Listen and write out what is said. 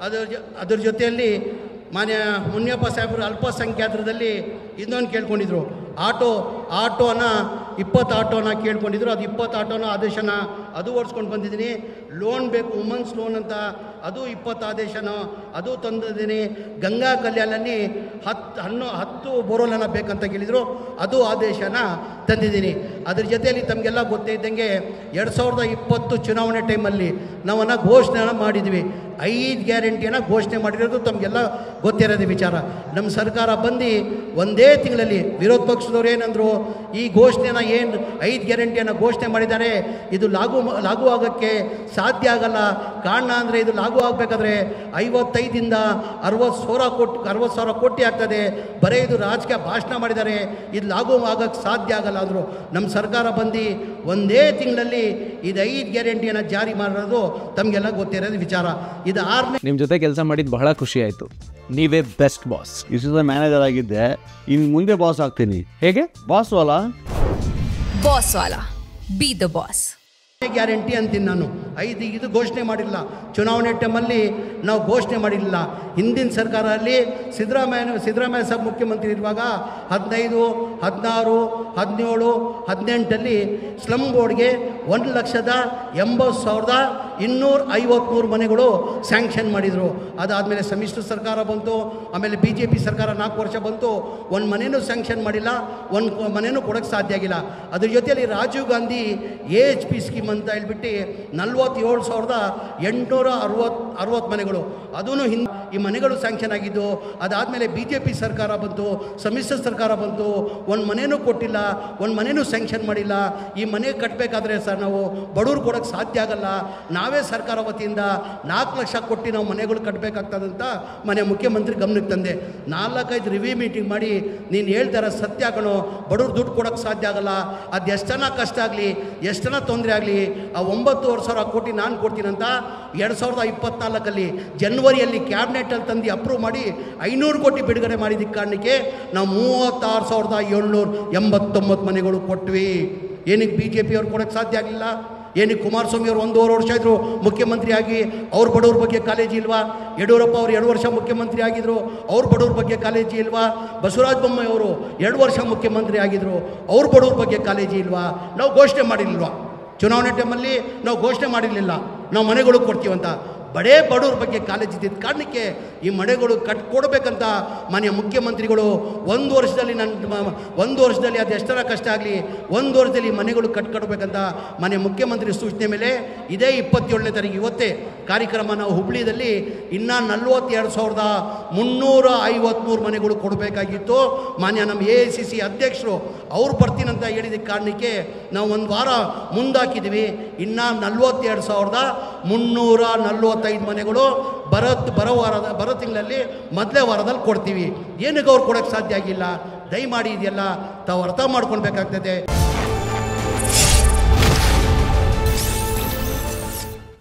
ಅದರ ಜೊತೆಯಲ್ಲಿ ಮಾನ್ಯ ಮುನಿಯಪ್ಪ ಸಾಹೇಬರು ಅಲ್ಪಸಂಖ್ಯಾತರದಲ್ಲಿ ಇನ್ನೊಂದು ಕೇಳ್ಕೊಂಡಿದ್ರು, ಆಟೋನ 20 ಆಟೋನ ಕೇಳ್ಕೊಂಡಿದ್ರು. ಅದು 20 ಆಟೋನ ಆದೇಶನ ಅದು ಓಡಿಸ್ಕೊಂಡು ಬಂದಿದ್ದೀನಿ. ಲೋನ್ ಬೇಕು, ವುಮನ್ಸ್ ಲೋನ್ ಅಂತ, ಅದು 20 ಆದೇಶನ ಅದು ತಂದಿದ್ದೀನಿ. ಗಂಗಾ ಕಲ್ಯಾಣಲ್ಲಿ 10 ಬೋರೋಲನ ಬೇಕಂತ ಕೇಳಿದರು, ಅದು ಆದೇಶನ ತಂದಿದ್ದೀನಿ. ಅದ್ರ ಜೊತೆಯಲ್ಲಿ ತಮಗೆಲ್ಲ ಗೊತ್ತೇ ಇದ್ದಂಗೆ 2020 ಚುನಾವಣೆ ಟೈಮಲ್ಲಿ ನಾವನ್ನ ಘೋಷಣೆನ ಮಾಡಿದ್ವಿ. 5 ಗ್ಯಾರಂಟಿಯನ್ನು ಘೋಷಣೆ ಮಾಡಿರೋದು ತಮಗೆಲ್ಲ ಗೊತ್ತಿರೋದು ವಿಚಾರ. ನಮ್ಮ ಸರ್ಕಾರ ಬಂದು ಒಂದೇ ತಿಂಗಳಲ್ಲಿ ವಿರೋಧ ಪಕ್ಷದವ್ರು ಏನಂದರು, ಈ ಘೋಷಣೆನ ಏನು 5 ಗ್ಯಾರಂಟಿಯನ್ನು ಘೋಷಣೆ ಮಾಡಿದ್ದಾರೆ, ಇದು ಲಾಗೂ ಆಗೋಕ್ಕೆ ಸಾಧ್ಯ ಆಗಲ್ಲ. ಕಾರಣ ಅಂದರೆ ಇದು ಲಾಗೂ ಆಗಬೇಕಾದ್ರೆ 55ರಿಂದ 60,000 ಕೋಟಿ ಆಗ್ತದೆ. ಬರೀ ಇದು ರಾಜಕೀಯ ಭಾಷಣ ಮಾಡಿದ್ದಾರೆ, ಇದು ಲಾಗೂ ಆಗೋಕ್ಕೆ ಸಾಧ್ಯ ಆಗಲ್ಲ ಅಂದರು. ನಮ್ಮ ಸರ್ಕಾರ ಬಂದು ಒಂದೇ ತಿಂಗಳಲ್ಲಿ ಇದು 5 ಗ್ಯಾರಂಟಿಯನ್ನು ಜಾರಿ ಮಾಡಿರೋದು ತಮಗೆಲ್ಲ ಗೊತ್ತಿರೋದು ವಿಚಾರ. ಇದು 6ನೇ. ನಿಮ್ಮ ಜೊತೆ ಕೆಲಸ ಮಾಡಿದ್ದು ಬಹಳ ಖುಷಿ ಆಯಿತು. ನೀವೇ ಬೆಸ್ಟ್ ಬಾಸ್. ಇಷ್ಟು ಮ್ಯಾನೇಜರ್ ಆಗಿದ್ದೆ, ಇನ್ನು ಮುಂದೆ ಬಾಸ್ ಆಗ್ತೀನಿ. ಹೇಗೆ boss Vala B the boss. Guarantee ಅಂತೀನಿ ನಾನು. 5 ಇದು ಘೋಷಣೆ ಮಾಡಿಲ್ಲ. ಚುನಾವಣೆ ಟೈಮಲ್ಲಿ ನಾವು ಘೋಷಣೆ ಮಾಡಿರಲಿಲ್ಲ. ಹಿಂದಿನ ಸರ್ಕಾರದಲ್ಲಿ ಸಿದ್ದರಾಮಯ್ಯ ಸಾಹೇಬ್ ಮುಖ್ಯಮಂತ್ರಿ ಇರುವಾಗ 15, 16, 17, 18 ಸ್ಲಮ್ ಬೋರ್ಡ್ಗೆ 1,80,253 ಮನೆಗಳು ಸ್ಯಾಂಕ್ಷನ್ ಮಾಡಿದರು. ಅದಾದಮೇಲೆ ಸಮ್ಮಿಶ್ರ ಸರ್ಕಾರ ಬಂತು, ಆಮೇಲೆ BJP ಸರ್ಕಾರ 4 ವರ್ಷ ಬಂತು, ಒಂದು ಮನೆಯೂ ಸ್ಯಾಂಕ್ಷನ್ ಮಾಡಿಲ್ಲ, ಒಂದು ಮನೆಯೂ ಕೊಡೋಕ್ಕೆ ಸಾಧ್ಯ ಆಗಿಲ್ಲ. ಅದ್ರ ಜೊತೆಯಲ್ಲಿ ರಾಜೀವ್ ಗಾಂಧಿ AHP ಸ್ಕೀಮ್ ಅಂತ ಹೇಳ್ಬಿಟ್ಟು 47,860 ಮನೆಗಳು, ಅದೂ ಈ ಮನೆಗಳು ಸ್ಯಾಂಕ್ಷನ್ ಆಗಿದ್ದು. ಅದಾದಮೇಲೆ BJP ಸರ್ಕಾರ ಬಂತು, ಸಮ್ಮಿಶ್ರ ಸರ್ಕಾರ ಬಂತು, ಒಂದು ಮನೆಯೂ ಕೊಟ್ಟಿಲ್ಲ, ಒಂದು ಮನೆಯೂ ಸ್ಯಾಂಕ್ಷನ್ ಮಾಡಿಲ್ಲ. ಈ ಮನೆ ಕಟ್ಟಬೇಕಾದ್ರೆ ಸರ್ ನಾವು ಬಡವ್ರು ಕೊಡೋಕ್ಕೆ ಸಾಧ್ಯ ಆಗಲ್ಲ, ನಾವೇ ಸರ್ಕಾರ ವತಿಯಿಂದ 4 ಲಕ್ಷ ಕೊಟ್ಟು ನಾವು ಮನೆಗಳು ಕಟ್ಟಬೇಕಾಗ್ತದಂತ ಮನೆ ಮುಖ್ಯಮಂತ್ರಿ ಗಮನಕ್ಕೆ ತಂದೆ. 4-5 ರಿವ್ಯೂ ಮೀಟಿಂಗ್ ಮಾಡಿ ನೀನು ಹೇಳ್ತಾರ ಸತ್ಯ ಕಣೋ, ಬಡವ್ರು ದುಡ್ಡು ಕೊಡೋಕ್ಕೆ ಸಾಧ್ಯ ಆಗಲ್ಲ, ಅದು ಎಷ್ಟನ ಕಷ್ಟ ಆಗಲಿ, ಎಷ್ಟನ ತೊಂದರೆ ಆಗಲಿ, ಆ 9,500 ಕೋಟಿ ನಾನು ಕೊಡ್ತೀನಂತ 2024 ಜನವರಿಯಲ್ಲಿ ಕ್ಯಾಬಿನೆಟಲ್ಲಿ ತಂದು ಅಪ್ರೂವ್ ಮಾಡಿ 500 ಕೋಟಿ ಬಿಡುಗಡೆ ಮಾಡಿದ್ದಕ್ಕೆ ಕಾರಣಕ್ಕೆ ನಾವು 36,789 ಮನೆಗಳು ಕೊಟ್ವಿ. ಏನಕ್ಕೆ BJP ಅವ್ರು ಕೊಡೋಕ್ಕೆ ಸಾಧ್ಯ ಆಗಲಿಲ್ಲ? ಏನಕ್ಕೆ ಕುಮಾರಸ್ವಾಮಿ ಅವರು 1.5 ವರ್ಷ ಇದ್ದರು ಮುಖ್ಯಮಂತ್ರಿ ಆಗಿ, ಅವ್ರ ಬಡವ್ರ ಬಗ್ಗೆ ಕಾಳಜಿ ಇಲ್ವಾ? ಯಡಿಯೂರಪ್ಪ ಅವರು 2 ವರ್ಷ ಮುಖ್ಯಮಂತ್ರಿ ಆಗಿದ್ದರು, ಅವ್ರ ಬಡವ್ರ ಬಗ್ಗೆ ಕಾಳಜಿ ಇಲ್ವಾ? ಬಸವರಾಜ ಬೊಮ್ಮಾಯಿ ಅವರು 2 ವರ್ಷ ಮುಖ್ಯಮಂತ್ರಿ ಆಗಿದ್ದರು, ಅವ್ರ ಬಡವ್ರ ಬಗ್ಗೆ ಕಾಳಜಿ ಇಲ್ವಾ? ನಾವು ಘೋಷಣೆ ಮಾಡಿರಲಿಲ್ವಾ? ಚುನಾವಣೆ ಟೈಮಲ್ಲಿ ನಾವು ಘೋಷಣೆ ಮಾಡಿರಲಿಲ್ಲ ನಾವು ಮನೆಗಳು ಕೊಡ್ತೀವಂತ. ಬಡವ್ರ ಬಗ್ಗೆ ಕಾಳಜಿ ಇದ್ದಿದ್ದ ಕಾರಣಕ್ಕೆ ಈ ಮನೆಗಳು ಕೊಡಬೇಕಂತ ಮಾನ್ಯ ಮುಖ್ಯಮಂತ್ರಿಗಳು 1 ವರ್ಷದಲ್ಲಿ ಅದು ಎಷ್ಟರ ಕಷ್ಟ ಆಗಲಿ 1 ವರ್ಷದಲ್ಲಿ ಮನೆಗಳು ಕಟ್ಕೊಡ್ಬೇಕಂತ ಮಾನ್ಯ ಮುಖ್ಯಮಂತ್ರಿ ಸೂಚನೆ ಮೇಲೆ ಇದೇ 27ನೇ ತಾರೀಕು ಇವತ್ತೇ ಕಾರ್ಯಕ್ರಮ ನಾವು ಹುಬ್ಳಿಯಲ್ಲಿ ಇನ್ನೂ 42,353 ಮನೆಗಳು ಕೊಡಬೇಕಾಗಿತ್ತು. ಮಾನ್ಯ ನಮ್ಮ AICC ಅಧ್ಯಕ್ಷರು ಅವ್ರು ಬರ್ತೀನಂತ ಹೇಳಿದ ಕಾರಣಕ್ಕೆ ನಾವು 1 ವಾರ ಮುಂದಾಕಿದ್ವಿ. ಇನ್ನೂ 42,345 ಮನೆಗಳು ಬರೋ ತಿಂಗಳಲ್ಲಿ ಮೊದಲೇ ವಾರದಲ್ಲಿ ಕೊಡ್ತೀವಿ. ಏನಕ್ಕೆ ಅವ್ರು ಕೊಡೋಕ್ಕೆ ಸಾಧ್ಯ ಆಗಿಲ್ಲ? ದಯಮಾಡಿ ಇದೆಲ್ಲ ತಾವು ಅರ್ಥ ಮಾಡ್ಕೊಳ್ಬೇಕಾಗ್ತದೆ.